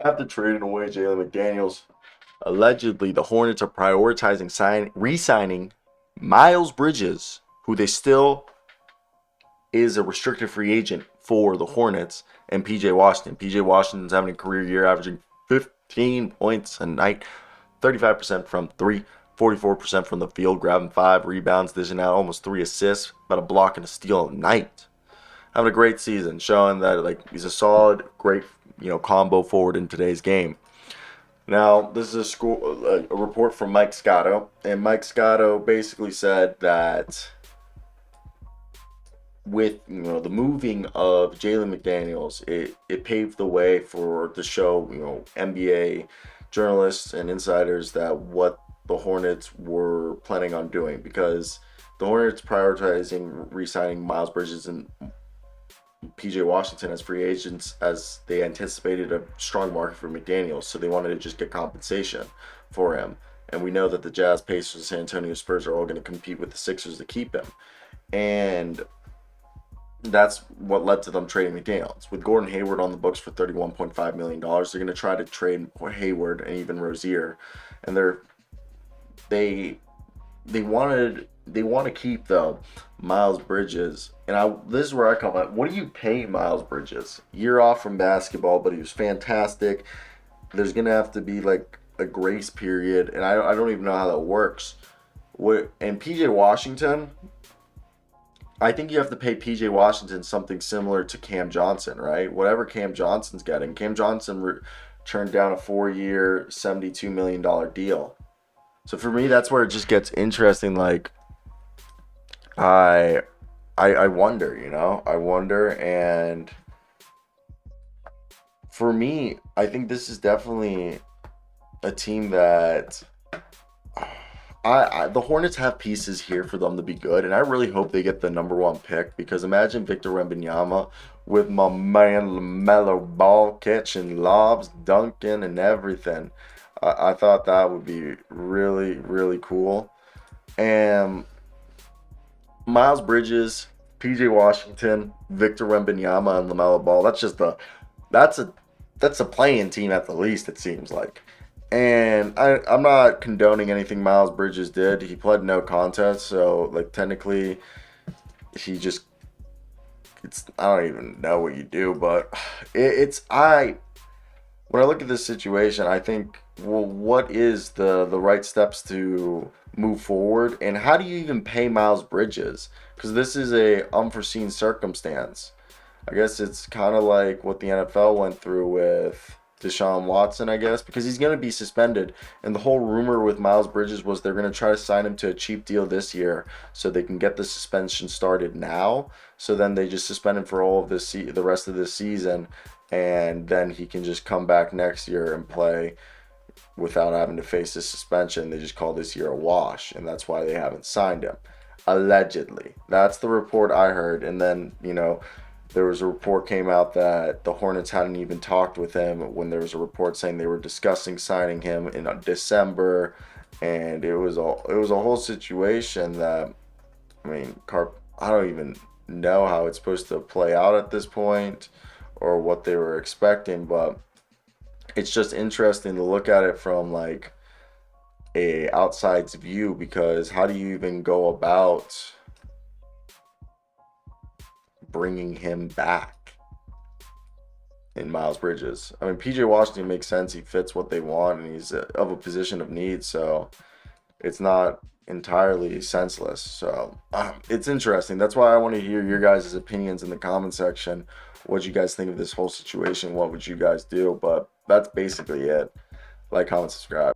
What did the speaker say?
After trading away Jalen McDaniels, allegedly the Hornets are prioritizing re-signing Miles Bridges, who they still is a restricted free agent for the Hornets, and PJ Washington. PJ Washington's having a career year, averaging 15 points a night, 35% from three, 44% from the field, grabbing 5 rebounds, dishing out almost 3 assists, about a block and a steal a night. Having a great season, showing that he's a solid, great combo forward in today's game. Now, this is a report from Mike Scotto, and Mike Scotto basically said that with the moving of Jalen McDaniels, it paved the way for the show NBA journalists and insiders that what the Hornets were planning on doing, because the Hornets prioritizing re-signing Miles Bridges and PJ Washington as free agents, as they anticipated a strong market for McDaniels, so they wanted to just get compensation for him. And we know that the Jazz, Pacers, and San Antonio Spurs are all going to compete with the Sixers to keep him. And that's what led to them trading McDaniels. With Gordon Hayward on the books for $31.5 million, they're going to try to trade Hayward and even Rozier. And they want to keep though Miles Bridges. And this is where I come at. What do you pay Miles Bridges? Year off from basketball, but he was fantastic. There's going to have to be like a grace period, and I don't even know how that works. And PJ Washington, I think you have to pay PJ Washington something similar to Cam Johnson, right? Whatever Cam Johnson's getting. Cam Johnson turned down a 4-year, $72 million deal. So for me, that's where it just gets interesting. I wonder, I wonder. And for me, I think this is definitely a team that the Hornets have pieces here for them to be good, and I really hope they get the number 1 pick, because imagine Victor Wembanyama with my man LaMelo Ball catching lobs, dunking, and everything. I thought that would be really, really cool. And Miles Bridges, PJ Washington, Victor Wembanyama, and LaMelo Ball. That's a playing team at the least, it seems like. And I'm not condoning anything Miles Bridges did. He pled no contest, so technically he just I don't even know what you do, but when I look at this situation, I think, well, what is the right steps to move forward, and how do you even pay Miles Bridges? Because this is a unforeseen circumstance. I guess it's kind of like what the NFL went through with Deshaun Watson, I guess, because he's going to be suspended. And the whole rumor with Miles Bridges was they're going to try to sign him to a cheap deal this year so they can get the suspension started now. So then they just suspend him for all of the rest of this season, and then he can just come back next year and play without having to face the suspension. They just call this year a wash, and that's why they haven't signed him. Allegedly. That's the report I heard. And then, there was a report came out that the Hornets hadn't even talked with him, when there was a report saying they were discussing signing him in December, and it was a whole situation that, I don't even know how it's supposed to play out at this point or what they were expecting, but it's just interesting to look at it from a outside's view, because how do you even go about bringing him back in Miles Bridges? PJ Washington makes sense. He fits what they want, and he's of a position of need, so it's not entirely senseless. So it's interesting. That's why I want to hear your guys' opinions in the comment section. What you guys think of this whole situation? What would you guys do? But that's basically it. Like, comment, subscribe.